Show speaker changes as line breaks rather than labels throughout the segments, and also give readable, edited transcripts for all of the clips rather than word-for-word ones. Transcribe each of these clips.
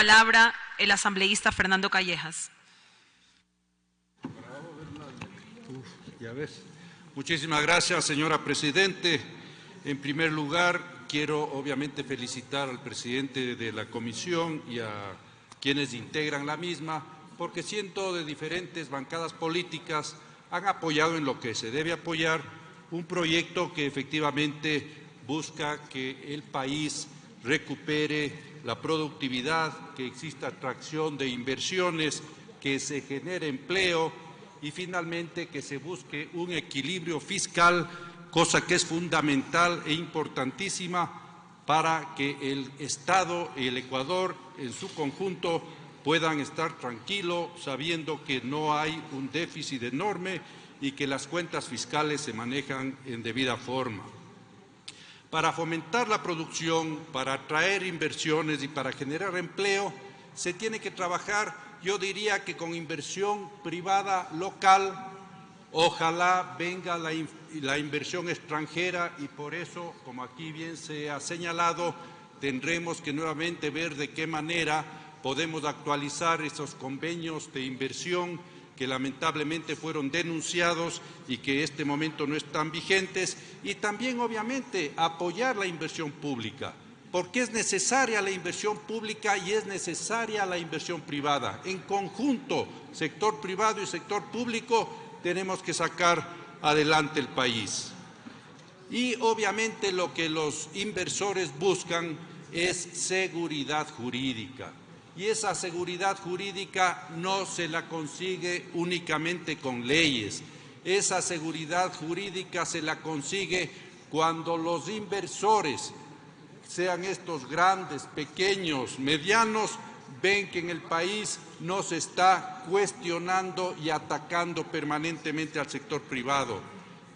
palabra el asambleísta Fernando Callejas.
Ya ves. Muchísimas gracias, señora Presidente. En primer lugar, quiero obviamente felicitar al presidente de la comisión y a quienes integran la misma, porque siendo de diferentes bancadas políticas han apoyado en lo que se debe apoyar un proyecto que efectivamente busca que el país recupere la productividad, que exista atracción de inversiones, que se genere empleo y finalmente que se busque un equilibrio fiscal, cosa que es fundamental e importantísima para que el Estado y el Ecuador en su conjunto puedan estar tranquilos, sabiendo que no hay un déficit enorme y que las cuentas fiscales se manejan en debida forma. Para fomentar la producción, para atraer inversiones y para generar empleo, se tiene que trabajar, yo diría que con inversión privada local. Ojalá venga la inversión extranjera y por eso, como aquí bien se ha señalado, tendremos que nuevamente ver de qué manera podemos actualizar esos convenios de inversión que lamentablemente fueron denunciados y que en este momento no están vigentes, y también obviamente apoyar la inversión pública, porque es necesaria la inversión pública y es necesaria la inversión privada. En conjunto, sector privado y sector público, tenemos que sacar adelante el país. Y obviamente lo que los inversores buscan es seguridad jurídica. Y esa seguridad jurídica no se la consigue únicamente con leyes. Esa seguridad jurídica se la consigue cuando los inversores, sean estos grandes, pequeños, medianos, ven que en el país no se está cuestionando y atacando permanentemente al sector privado.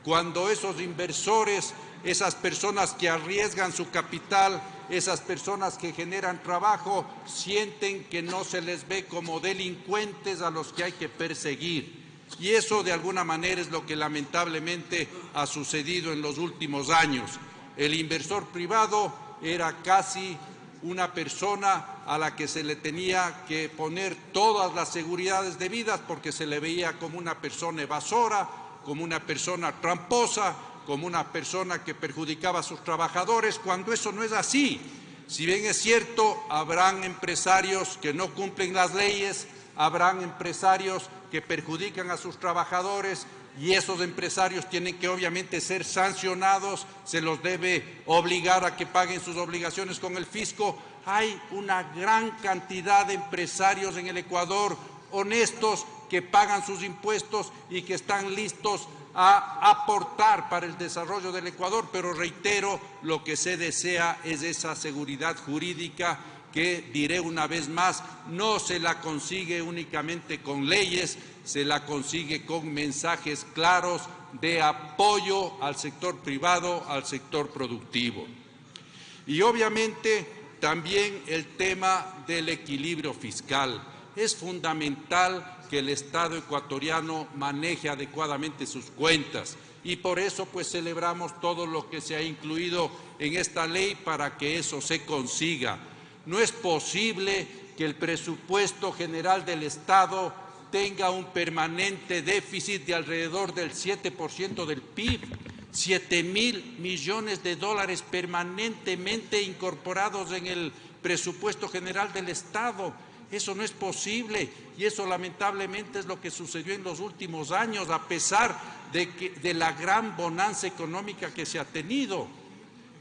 Cuando esos inversores, esas personas que arriesgan su capital, esas personas que generan trabajo, sienten que no se les ve como delincuentes a los que hay que perseguir. Y eso de alguna manera es lo que lamentablemente ha sucedido en los últimos años. El inversor privado era casi una persona a la que se le tenía que poner todas las seguridades debidas porque se le veía como una persona evasora, como una persona tramposa, como una persona que perjudicaba a sus trabajadores, cuando eso no es así. Si bien es cierto, habrán empresarios que no cumplen las leyes, habrán empresarios que perjudican a sus trabajadores y esos empresarios tienen que obviamente ser sancionados, se los debe obligar a que paguen sus obligaciones con el fisco. Hay una gran cantidad de empresarios en el Ecuador honestos que pagan sus impuestos y que están listos a aportar para el desarrollo del Ecuador, pero reitero, lo que se desea es esa seguridad jurídica que, diré una vez más, no se la consigue únicamente con leyes, se la consigue con mensajes claros de apoyo al sector privado, al sector productivo. Y obviamente también el tema del equilibrio fiscal. Es fundamental que el Estado ecuatoriano maneje adecuadamente sus cuentas y por eso pues celebramos todo lo que se ha incluido en esta ley para que eso se consiga. No es posible que el presupuesto general del Estado tenga un permanente déficit de alrededor del 7% del PIB, 7.000 millones de dólares permanentemente incorporados en el presupuesto general del Estado. Eso no es posible y eso lamentablemente es lo que sucedió en los últimos años, a pesar de la gran bonanza económica que se ha tenido.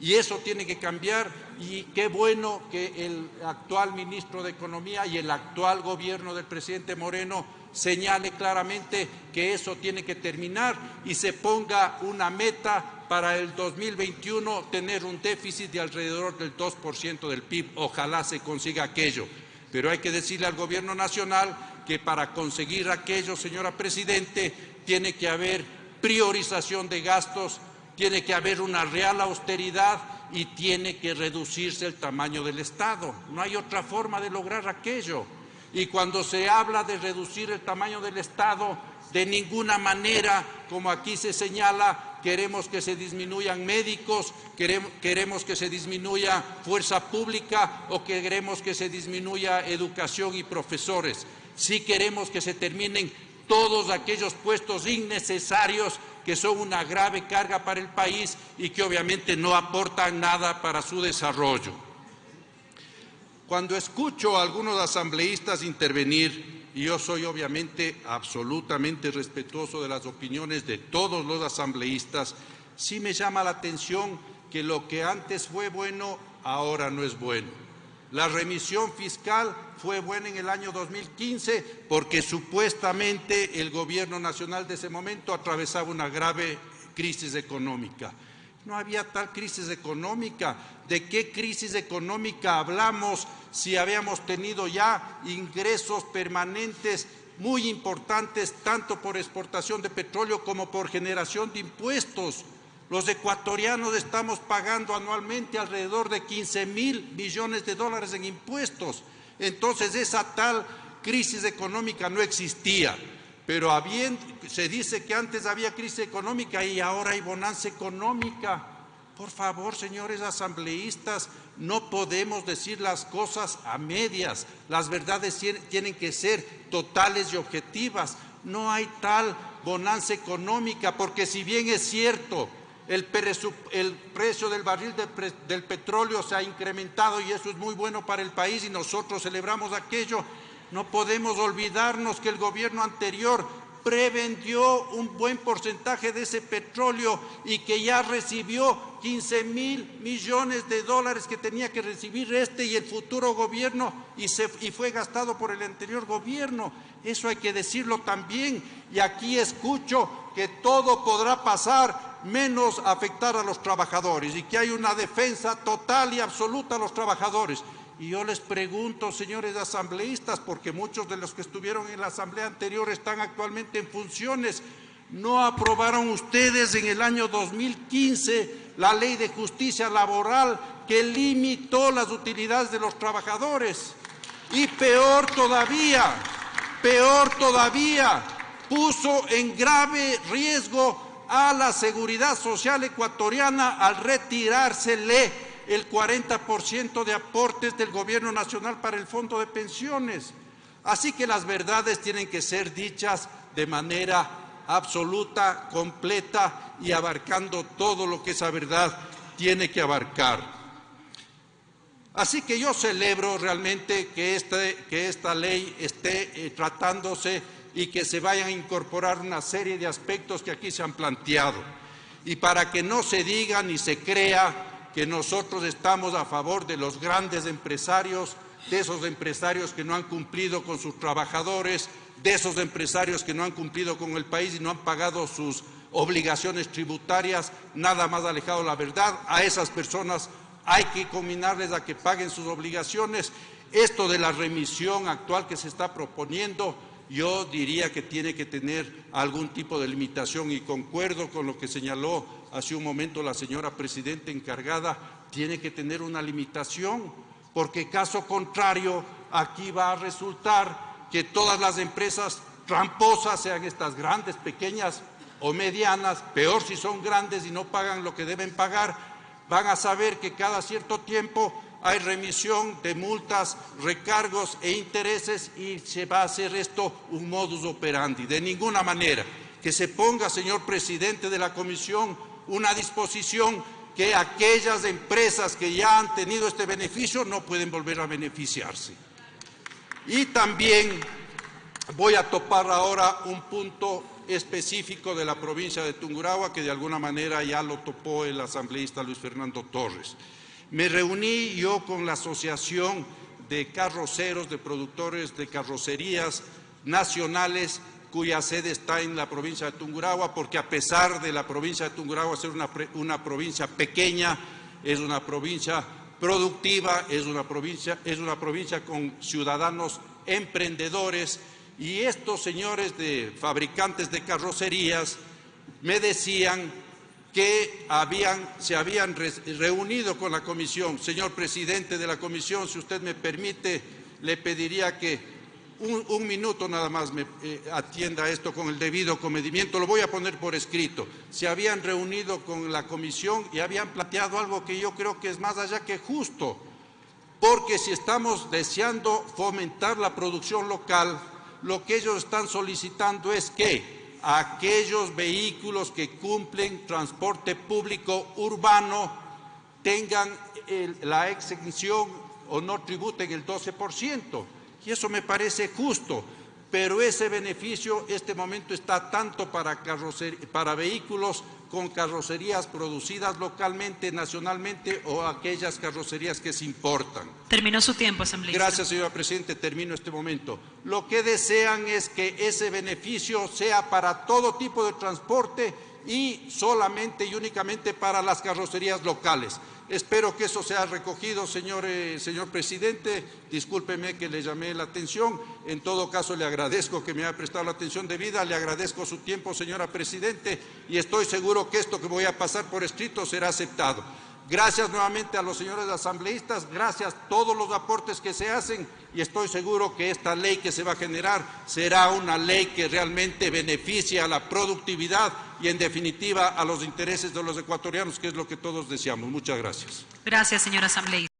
Y eso tiene que cambiar y qué bueno que el actual ministro de Economía y el actual gobierno del presidente Moreno señale claramente que eso tiene que terminar y se ponga una meta para el 2021 tener un déficit de alrededor del 2% del PIB. Ojalá se consiga aquello. Pero hay que decirle al gobierno nacional que para conseguir aquello, señora Presidente, tiene que haber priorización de gastos, tiene que haber una real austeridad y tiene que reducirse el tamaño del Estado. No hay otra forma de lograr aquello. Y cuando se habla de reducir el tamaño del Estado, de ninguna manera, como aquí se señala, queremos que se disminuyan médicos, queremos que se disminuya fuerza pública o queremos que se disminuya educación y profesores. Sí queremos que se terminen todos aquellos puestos innecesarios que son una grave carga para el país y que obviamente no aportan nada para su desarrollo. Cuando escucho a algunos asambleístas intervenir, y yo soy obviamente absolutamente respetuoso de las opiniones de todos los asambleístas, sí me llama la atención que lo que antes fue bueno, ahora no es bueno. La remisión fiscal fue buena en el año 2015 porque supuestamente el gobierno nacional de ese momento atravesaba una grave crisis económica. No había tal crisis económica. ¿De qué crisis económica hablamos si habíamos tenido ya ingresos permanentes muy importantes, tanto por exportación de petróleo como por generación de impuestos? Los ecuatorianos estamos pagando anualmente alrededor de 15.000 millones de dólares en impuestos. Entonces, esa tal crisis económica no existía. Pero se dice que antes había crisis económica y ahora hay bonanza económica. Por favor, señores asambleístas, no podemos decir las cosas a medias. Las verdades tienen que ser totales y objetivas. No hay tal bonanza económica, porque si bien es cierto, el precio del barril del petróleo se ha incrementado y eso es muy bueno para el país y nosotros celebramos aquello, no podemos olvidarnos que el gobierno anterior prevendió un buen porcentaje de ese petróleo y que ya recibió 15.000 millones de dólares que tenía que recibir este y el futuro gobierno y fue gastado por el anterior gobierno. Eso hay que decirlo también. Y aquí escucho que todo podrá pasar menos afectar a los trabajadores y que hay una defensa total y absoluta a los trabajadores. Y yo les pregunto, señores asambleístas, porque muchos de los que estuvieron en la asamblea anterior están actualmente en funciones, ¿no aprobaron ustedes en el año 2015 la ley de justicia laboral que limitó las utilidades de los trabajadores? Y peor todavía, puso en grave riesgo a la seguridad social ecuatoriana al retirársele el 40% de aportes del gobierno nacional para el fondo de pensiones. Así que las verdades tienen que ser dichas de manera absoluta, completa y abarcando todo lo que esa verdad tiene que abarcar. Así que yo celebro realmente que esta ley esté tratándose y que se vayan a incorporar una serie de aspectos que aquí se han planteado. Y para que no se diga ni se crea que nosotros estamos a favor de los grandes empresarios, de esos empresarios que no han cumplido con sus trabajadores, de esos empresarios que no han cumplido con el país y no han pagado sus obligaciones tributarias, nada más alejado de la verdad. A esas personas hay que combinarles a que paguen sus obligaciones. Esto de la remisión actual que se está proponiendo, yo diría que tiene que tener algún tipo de limitación y concuerdo con lo que señaló hace un momento la señora presidenta encargada, tiene que tener una limitación, porque caso contrario, aquí va a resultar que todas las empresas tramposas, sean estas grandes, pequeñas o medianas, peor si son grandes y no pagan lo que deben pagar, van a saber que cada cierto tiempo hay remisión de multas, recargos e intereses y se va a hacer esto un modus operandi. De ninguna manera. Que se ponga, señor presidente de la comisión, una disposición que aquellas empresas que ya han tenido este beneficio no pueden volver a beneficiarse. Y también voy a topar ahora un punto específico de la provincia de Tungurahua que de alguna manera ya lo topó el asambleísta Luis Fernando Torres. Me reuní yo con la Asociación de Carroceros, de Productores de Carrocerías Nacionales, cuya sede está en la provincia de Tungurahua, porque a pesar de la provincia de Tungurahua ser una provincia pequeña, es una provincia productiva, es una provincia con ciudadanos emprendedores, y estos señores de fabricantes de carrocerías me decían que se habían reunido con la comisión. Señor presidente de la comisión, si usted me permite, le pediría que un minuto nada más me atienda esto con el debido comedimiento. Lo voy a poner por escrito. Se habían reunido con la comisión y habían planteado algo que yo creo que es más allá que justo, porque si estamos deseando fomentar la producción local, lo que ellos están solicitando es que aquellos vehículos que cumplen transporte público urbano tengan la exención o no tributen el 12%. Y eso me parece justo, pero ese beneficio este momento está tanto para vehículos con carrocerías producidas localmente, nacionalmente, o aquellas carrocerías que se importan.
Terminó su tiempo, asambleísta.
Gracias, señora Presidente. Termino este momento. Lo que desean es que ese beneficio sea para todo tipo de transporte y solamente y únicamente para las carrocerías locales. Espero que eso sea recogido, señor presidente. Discúlpeme que le llamé la atención. En todo caso, le agradezco que me haya prestado la atención debida. Le agradezco su tiempo, señora presidente, y estoy seguro que esto que voy a pasar por escrito será aceptado. Gracias nuevamente a los señores asambleístas, gracias a todos los aportes que se hacen, y estoy seguro que esta ley que se va a generar será una ley que realmente beneficie a la productividad y, en definitiva, a los intereses de los ecuatorianos, que es lo que todos deseamos. Muchas gracias.
Gracias, señor asambleísta.